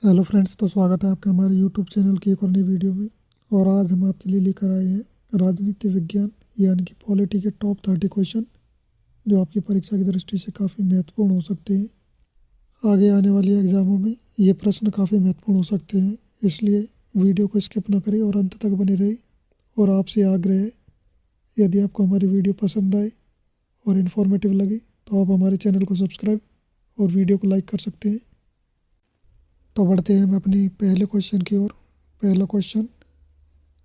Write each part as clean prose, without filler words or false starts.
Hello friends, तो स्वागत है आपका हमारे यूट्यूब चैनल की एक और नई वीडियो में। और आज हम आपके लिए लेकर आए हैं राजनीति विज्ञान यानी कि पॉलिटी के टॉप 30 क्वेश्चन, जो आपकी परीक्षा की दृष्टि से काफ़ी महत्वपूर्ण हो सकते हैं। आगे आने वाली एग्ज़ामों में ये प्रश्न काफ़ी महत्वपूर्ण हो सकते हैं, इसलिए वीडियो को स्किप ना करें और अंत तक बने रहिए। और आपसे आग्रह है, यदि आपको हमारी वीडियो पसंद आए और इन्फॉर्मेटिव लगे तो आप हमारे चैनल को सब्सक्राइब और वीडियो को लाइक कर सकते हैं। तो बढ़ते हैं हम अपनी पहले क्वेश्चन की ओर। पहला क्वेश्चन,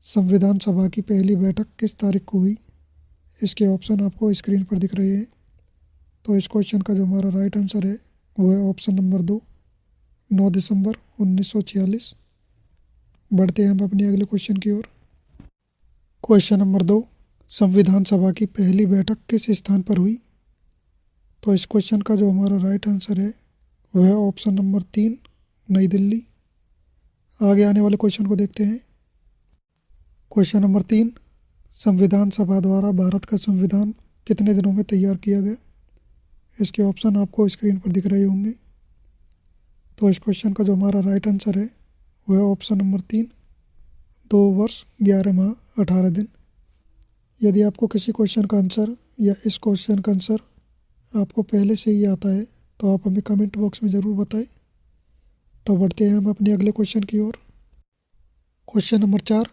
संविधान सभा की पहली बैठक किस तारीख को हुई? इसके ऑप्शन आपको स्क्रीन पर दिख रहे हैं। तो इस क्वेश्चन का जो हमारा राइट आंसर है वो है ऑप्शन नंबर 2, 9 दिसंबर 1946। बढ़ते हैं हम अपनी अगले क्वेश्चन की ओर। क्वेश्चन नंबर 2, संविधान सभा की पहली बैठक किस स्थान पर हुई? तो इस क्वेश्चन का जो हमारा राइट आंसर है वह है ऑप्शन नंबर 3, नई दिल्ली। आगे आने वाले क्वेश्चन को देखते हैं। क्वेश्चन नंबर 3, संविधान सभा द्वारा भारत का संविधान कितने दिनों में तैयार किया गया? इसके ऑप्शन आपको स्क्रीन पर दिख रहे होंगे। तो इस क्वेश्चन का जो हमारा राइट आंसर है वह है ऑप्शन नंबर 3, 2 वर्ष 11 माह 18 दिन। यदि आपको किसी क्वेश्चन का आंसर या इस क्वेश्चन का आंसर आपको पहले से ही आता है तो आप हमें कमेंट बॉक्स में ज़रूर बताएं। तो बढ़ते हैं हम अपने अगले क्वेश्चन की ओर। क्वेश्चन नंबर 4,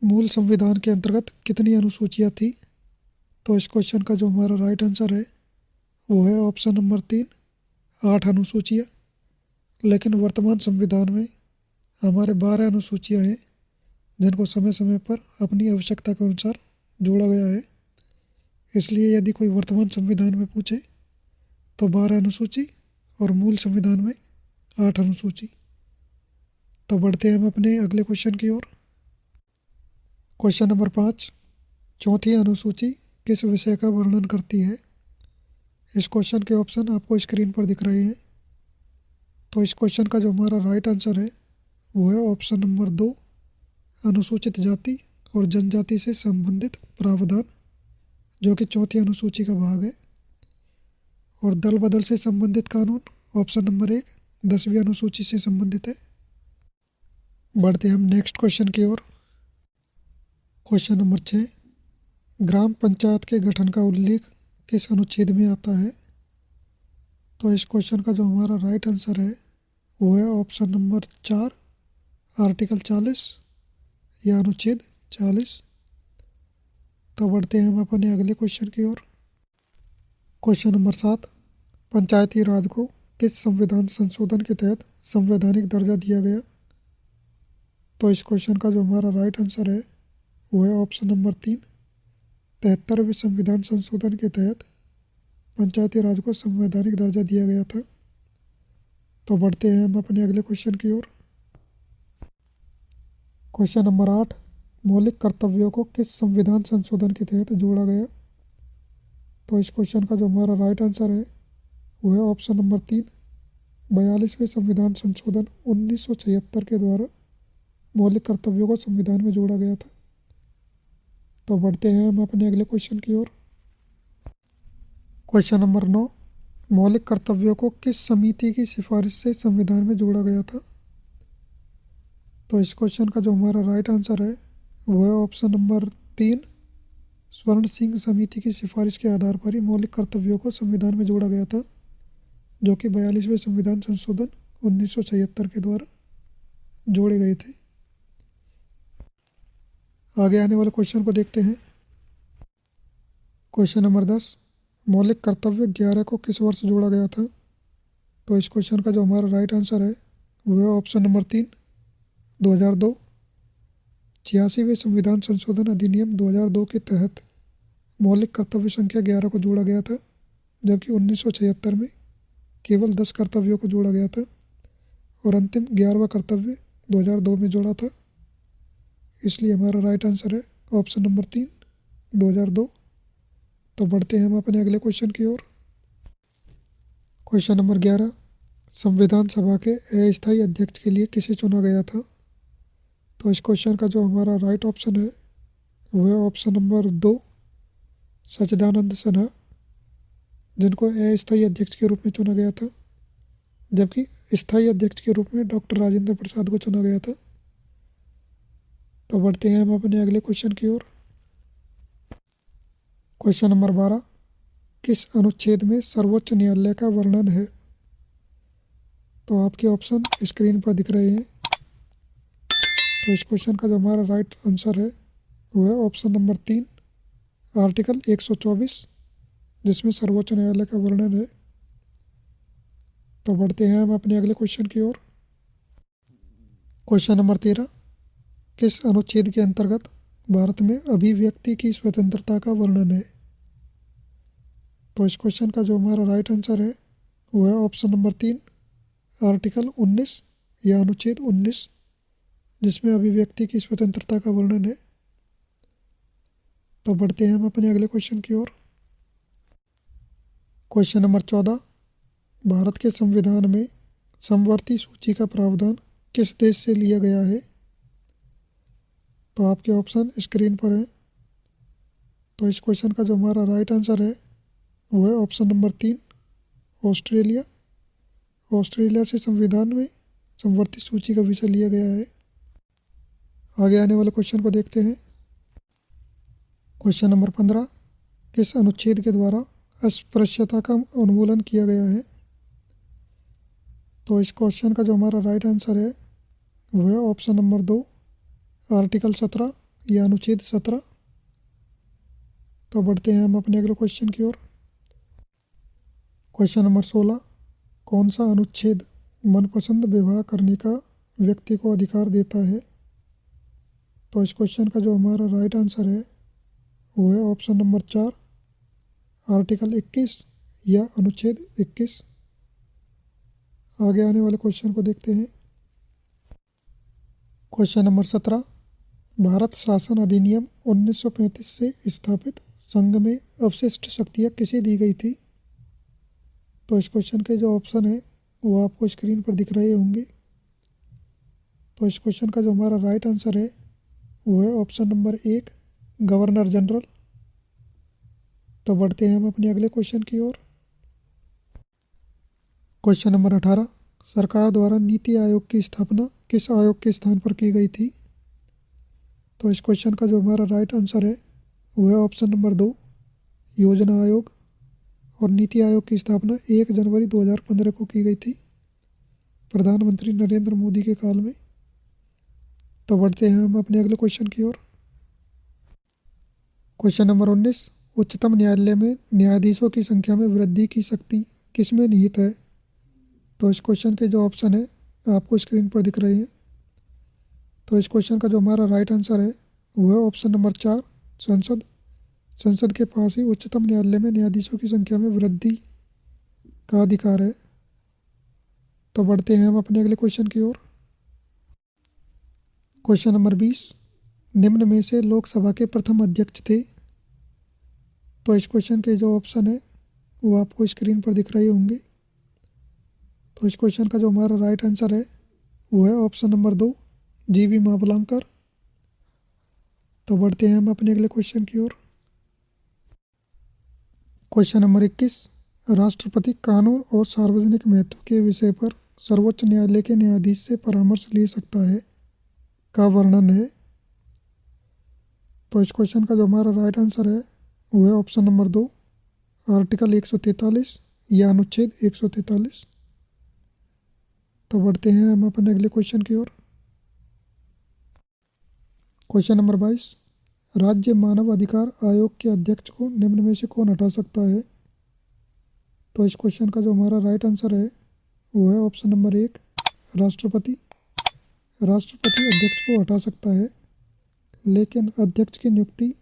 मूल संविधान के अंतर्गत कितनी अनुसूचियाँ थी? तो इस क्वेश्चन का जो हमारा राइट आंसर है वो है ऑप्शन नंबर 3, 8 अनुसूचियाँ। लेकिन वर्तमान संविधान में हमारे 12 अनुसूचियाँ हैं, जिनको समय समय पर अपनी आवश्यकता के अनुसार जोड़ा गया है। इसलिए यदि कोई वर्तमान संविधान में पूछे तो 12 अनुसूची और मूल संविधान में 8 अनुसूची। तो बढ़ते हैं हम अपने अगले क्वेश्चन की ओर। क्वेश्चन नंबर 5, चौथी अनुसूची किस विषय का वर्णन करती है? इस क्वेश्चन के ऑप्शन आपको स्क्रीन पर दिख रहे हैं। तो इस क्वेश्चन का जो हमारा राइट आंसर है वो है ऑप्शन नंबर 2, अनुसूचित जाति और जनजाति से संबंधित प्रावधान, जो कि चौथी अनुसूची का भाग है। और दल बदल से संबंधित कानून ऑप्शन नंबर 1, 10वीं अनुसूची से संबंधित है। बढ़ते हम नेक्स्ट क्वेश्चन की ओर। क्वेश्चन नंबर 6, ग्राम पंचायत के गठन का उल्लेख किस अनुच्छेद में आता है? तो इस क्वेश्चन का जो हमारा राइट आंसर है वो है ऑप्शन नंबर 4, आर्टिकल 40 या अनुच्छेद 40। तो बढ़ते हैं हम अपने अगले क्वेश्चन की ओर। क्वेश्चन नंबर 7, पंचायती राज को किस संविधान संशोधन के तहत संवैधानिक दर्जा दिया गया? तो इस क्वेश्चन का जो हमारा राइट आंसर है वो है ऑप्शन नंबर 3, 73वें संविधान संशोधन के तहत पंचायती राज को संवैधानिक दर्जा दिया गया था। तो बढ़ते हैं हम अपने अगले क्वेश्चन की ओर। क्वेश्चन नंबर 8, मौलिक कर्तव्यों को किस संविधान संशोधन के तहत जोड़ा गया? तो इस क्वेश्चन का जो हमारा राइट आंसर है वो है ऑप्शन नंबर 3, 42वें संविधान संशोधन 1976 के द्वारा मौलिक कर्तव्यों को संविधान में जोड़ा गया था। तो बढ़ते हैं हम अपने अगले क्वेश्चन की ओर। क्वेश्चन नंबर 9, मौलिक कर्तव्यों को किस समिति की सिफारिश से संविधान में जोड़ा गया था? तो इस क्वेश्चन का जो हमारा राइट आंसर है वो है ऑप्शन नंबर 3, स्वर्ण सिंह समिति की सिफारिश के आधार पर ही मौलिक कर्तव्यों को संविधान में जोड़ा गया था, जो कि 42वें संविधान संशोधन 1976 के द्वारा जोड़े गए थे। आगे आने वाले क्वेश्चन को देखते हैं। क्वेश्चन नंबर 10, मौलिक कर्तव्य 11 को किस वर्ष जोड़ा गया था? तो इस क्वेश्चन का जो हमारा राइट आंसर है वो है ऑप्शन नंबर 3, 2002। 86वें संविधान संशोधन अधिनियम 2002 के तहत मौलिक कर्तव्य संख्या 11 को जोड़ा गया था, जबकि 1976 में केवल 10 कर्तव्यों को जोड़ा गया था और अंतिम 11वां कर्तव्य 2002 में जोड़ा था। इसलिए हमारा राइट आंसर है ऑप्शन नंबर 3, 2002। तो बढ़ते हैं हम अपने अगले क्वेश्चन की ओर। क्वेश्चन नंबर 11, संविधान सभा के अस्थायी अध्यक्ष के लिए किसे चुना गया था? तो इस क्वेश्चन का जो हमारा राइट ऑप्शन है वो है ऑप्शन नंबर 2, सच्चिदानंद सिन्हा, जिनको अस्थायी अध्यक्ष के रूप में चुना गया था। जबकि स्थायी अध्यक्ष के रूप में डॉक्टर राजेंद्र प्रसाद को चुना गया था। तो बढ़ते हैं हम अपने अगले क्वेश्चन की ओर। क्वेश्चन नंबर 12, किस अनुच्छेद में सर्वोच्च न्यायालय का वर्णन है? तो आपके ऑप्शन स्क्रीन पर दिख रहे हैं। तो इस क्वेश्चन का जो हमारा राइट आंसर है वो है ऑप्शन नंबर 3, आर्टिकल 124, जिसमें सर्वोच्च न्यायालय का वर्णन है। तो बढ़ते हैं हम अपने अगले क्वेश्चन की ओर। क्वेश्चन नंबर 13, किस अनुच्छेद के अंतर्गत भारत में अभिव्यक्ति की स्वतंत्रता का वर्णन है? तो इस क्वेश्चन का जो हमारा राइट आंसर है वो है ऑप्शन नंबर 3, आर्टिकल 19 या अनुच्छेद 19, जिसमें अभिव्यक्ति की स्वतंत्रता का वर्णन है। तो बढ़ते हैं हम अपने अगले क्वेश्चन की ओर। क्वेश्चन नंबर 14, भारत के संविधान में समवर्ती सूची का प्रावधान किस देश से लिया गया है? तो आपके ऑप्शन स्क्रीन पर है। तो इस क्वेश्चन का जो हमारा राइट आंसर है वो है ऑप्शन नंबर 3, ऑस्ट्रेलिया। ऑस्ट्रेलिया से संविधान में समवर्ती सूची का विषय लिया गया है। आगे आने वाले क्वेश्चन को देखते हैं। क्वेश्चन नंबर 15, किस अनुच्छेद के द्वारा अस्पृश्यता का उन्मूलन किया गया है? तो इस क्वेश्चन का जो हमारा राइट आंसर है वो है ऑप्शन नंबर 2, आर्टिकल 17 या अनुच्छेद 17। तो बढ़ते हैं हम अपने अगले क्वेश्चन की ओर। क्वेश्चन नंबर 16, कौन सा अनुच्छेद मनपसंद विवाह करने का व्यक्ति को अधिकार देता है? तो इस क्वेश्चन का जो हमारा राइट आंसर है वो है ऑप्शन नंबर 4, आर्टिकल 21 या अनुच्छेद 21। आगे आने वाले क्वेश्चन को देखते हैं। क्वेश्चन नंबर 17, भारत शासन अधिनियम 1935 से स्थापित संघ में अवशिष्ट शक्तियाँ किसे दी गई थी? तो इस क्वेश्चन के जो ऑप्शन है वो आपको स्क्रीन पर दिख रहे होंगे। तो इस क्वेश्चन का जो हमारा राइट आंसर है वो है ऑप्शन नंबर 1, गवर्नर जनरल। तो बढ़ते हैं हम अपने अगले क्वेश्चन की ओर। क्वेश्चन नंबर 18, सरकार द्वारा नीति आयोग की स्थापना किस आयोग के स्थान पर की गई थी? तो इस क्वेश्चन का जो हमारा राइट आंसर है वो है ऑप्शन नंबर 2, योजना आयोग। और नीति आयोग की स्थापना 1 जनवरी 2015 को की गई थी, प्रधानमंत्री नरेंद्र मोदी के काल में। तो बढ़ते हैं हम अपने अगले क्वेश्चन की ओर। क्वेश्चन नंबर 19, उच्चतम न्यायालय में न्यायाधीशों की संख्या में वृद्धि की शक्ति किस में निहित है? तो इस क्वेश्चन के जो ऑप्शन है आपको स्क्रीन पर दिख रहे हैं। तो इस क्वेश्चन का जो हमारा राइट आंसर है वो है ऑप्शन नंबर 4, संसद। संसद के पास ही उच्चतम न्यायालय में न्यायाधीशों की संख्या में वृद्धि का अधिकार है। तो बढ़ते हैं हम अपने अगले क्वेश्चन की ओर। क्वेश्चन नंबर 20, निम्न में से लोकसभा के प्रथम अध्यक्ष थे? तो इस क्वेश्चन के जो ऑप्शन है वो आपको स्क्रीन पर दिख रहे होंगे। तो इस क्वेश्चन का जो हमारा राइट आंसर है वो है ऑप्शन नंबर 2, जीवी मावलंकर। तो बढ़ते हैं हम अपने अगले क्वेश्चन की ओर। क्वेश्चन नंबर 21, राष्ट्रपति कानून और सार्वजनिक महत्व के विषय पर सर्वोच्च न्यायालय के न्यायाधीश से परामर्श ले सकता है का वर्णन है? तो इस क्वेश्चन का जो हमारा राइट आंसर है वो है ऑप्शन नंबर 2, आर्टिकल 143 या अनुच्छेद 143। तो बढ़ते हैं हम अपने अगले क्वेश्चन की ओर। क्वेश्चन नंबर 22, राज्य मानव अधिकार आयोग के अध्यक्ष को निम्न में से कौन हटा सकता है? तो इस क्वेश्चन का जो हमारा राइट आंसर है वो है ऑप्शन नंबर 1, राष्ट्रपति। राष्ट्रपति अध्यक्ष को हटा सकता है, लेकिन अध्यक्ष की नियुक्ति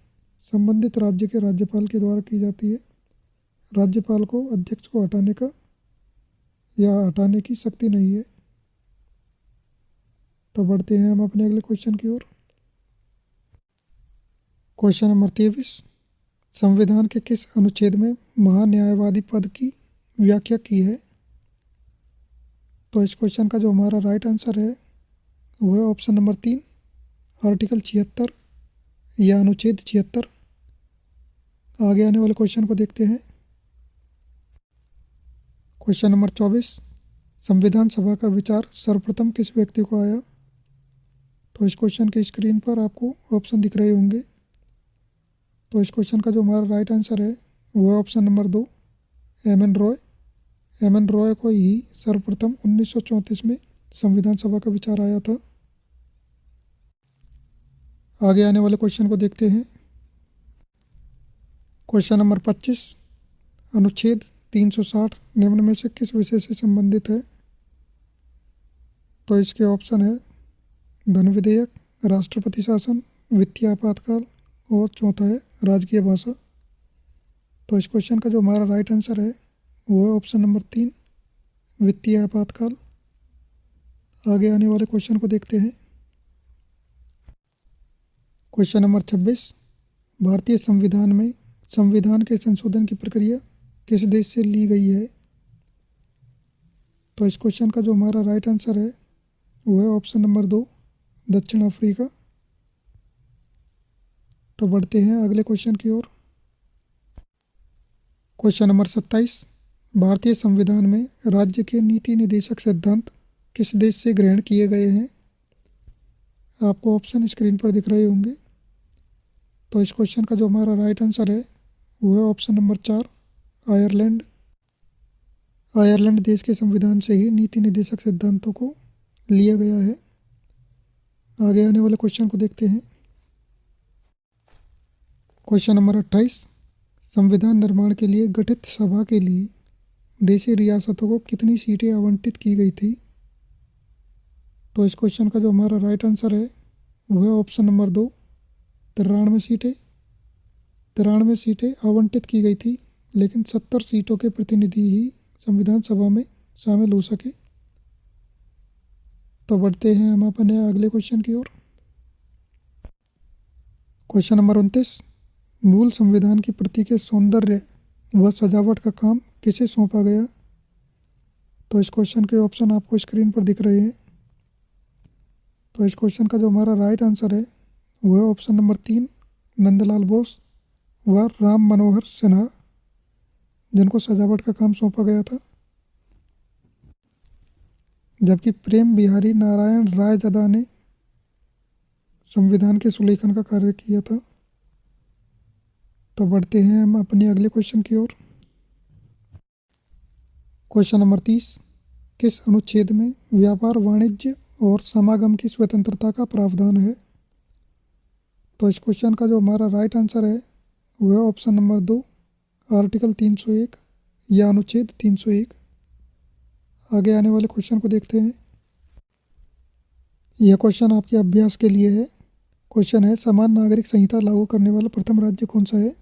संबंधित राज्य के राज्यपाल के द्वारा की जाती है। राज्यपाल को अध्यक्ष को हटाने का या हटाने की शक्ति नहीं है। तो बढ़ते हैं हम अपने अगले क्वेश्चन की ओर। क्वेश्चन नंबर 23, संविधान के किस अनुच्छेद में महान्यायवादी पद की व्याख्या की है? तो इस क्वेश्चन का जो हमारा राइट आंसर है वो है ऑप्शन नंबर 3, आर्टिकल 76 या अनुच्छेद 76। आगे आने वाले क्वेश्चन को देखते हैं। क्वेश्चन नंबर 24, संविधान सभा का विचार सर्वप्रथम किस व्यक्ति को आया? तो इस क्वेश्चन की स्क्रीन पर आपको ऑप्शन दिख रहे होंगे। तो इस क्वेश्चन का जो हमारा राइट आंसर है वो है option number 2, M.N.. Roy. M.N.. Roy को ही सर्वप्रथम 1934 में संविधान सभा का विचार आया था। आगे आने वाले क्वेश्चन को देखते हैं। क्वेश्चन नंबर 25, अनुच्छेद 360 निम्न में से किस विषय से संबंधित है? तो इसके ऑप्शन है धन विधेयक, राष्ट्रपति शासन, वित्तीय आपातकाल और चौथा है राजकीय भाषा। तो इस क्वेश्चन का जो हमारा राइट आंसर है वो है ऑप्शन नंबर 3, वित्तीय आपातकाल। आगे आने वाले क्वेश्चन को देखते हैं। क्वेश्चन नंबर 26, भारतीय संविधान में संविधान के संशोधन की प्रक्रिया किस देश से ली गई है? तो इस क्वेश्चन का जो हमारा राइट आंसर है वो है ऑप्शन नंबर 2, दक्षिण अफ्रीका। तो बढ़ते हैं अगले क्वेश्चन की ओर। क्वेश्चन नंबर 27, भारतीय संविधान में राज्य के नीति निर्देशक सिद्धांत किस देश से ग्रहण किए गए हैं? आपको ऑप्शन स्क्रीन पर दिख रहे होंगे। तो इस क्वेश्चन का जो हमारा राइट आंसर है वो है ऑप्शन नंबर 4, आयरलैंड। आयरलैंड देश के संविधान से ही नीति निर्देशक सिद्धांतों को लिया गया है। आगे आने वाले क्वेश्चन को देखते हैं। क्वेश्चन नंबर 28, संविधान निर्माण के लिए गठित सभा के लिए देशी रियासतों को कितनी सीटें आवंटित की गई थी? तो इस क्वेश्चन का जो हमारा राइट आंसर है वो है ऑप्शन नंबर 2, 93 सीटें। 93 सीटें आवंटित की गई थी, लेकिन 70 सीटों के प्रतिनिधि ही संविधान सभा में शामिल हो सके। तो बढ़ते हैं हम अपने अगले क्वेश्चन की ओर। क्वेश्चन नंबर 29, मूल संविधान की प्रति के सौंदर्य व सजावट का काम किसे सौंपा गया? तो इस क्वेश्चन के ऑप्शन आपको स्क्रीन पर दिख रहे हैं। तो इस क्वेश्चन का जो हमारा राइट आंसर है वो है ऑप्शन नंबर 3, नंदलाल बोस व राम मनोहर सिन्हा, जिनको सजावट का काम सौंपा गया था। जबकि प्रेम बिहारी नारायण रायजादा ने संविधान के सुलेखन का कार्य किया था। तो बढ़ते हैं हम अपने अगले क्वेश्चन की ओर। क्वेश्चन नंबर 30, किस अनुच्छेद में व्यापार, वाणिज्य और समागम की स्वतंत्रता का प्रावधान है? तो इस क्वेश्चन का जो हमारा राइट आंसर है वो है ऑप्शन नंबर 2, आर्टिकल 301 या अनुच्छेद 301। आगे आने वाले क्वेश्चन को देखते हैं। यह क्वेश्चन आपके अभ्यास के लिए है। क्वेश्चन है, समान नागरिक संहिता लागू करने वाला प्रथम राज्य कौन सा है?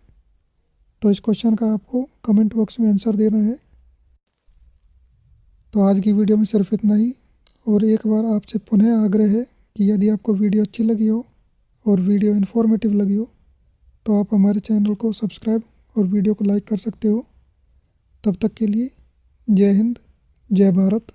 तो इस क्वेश्चन का आपको कमेंट बॉक्स में आंसर देना है। तो आज की वीडियो में सिर्फ इतना ही। और एक बार आपसे पुनः आग्रह है कि यदि आपको वीडियो अच्छी लगी हो और वीडियो इन्फॉर्मेटिव लगी हो तो आप हमारे चैनल को सब्सक्राइब और वीडियो को लाइक कर सकते हो। तब तक के लिए जय हिंद, जय भारत।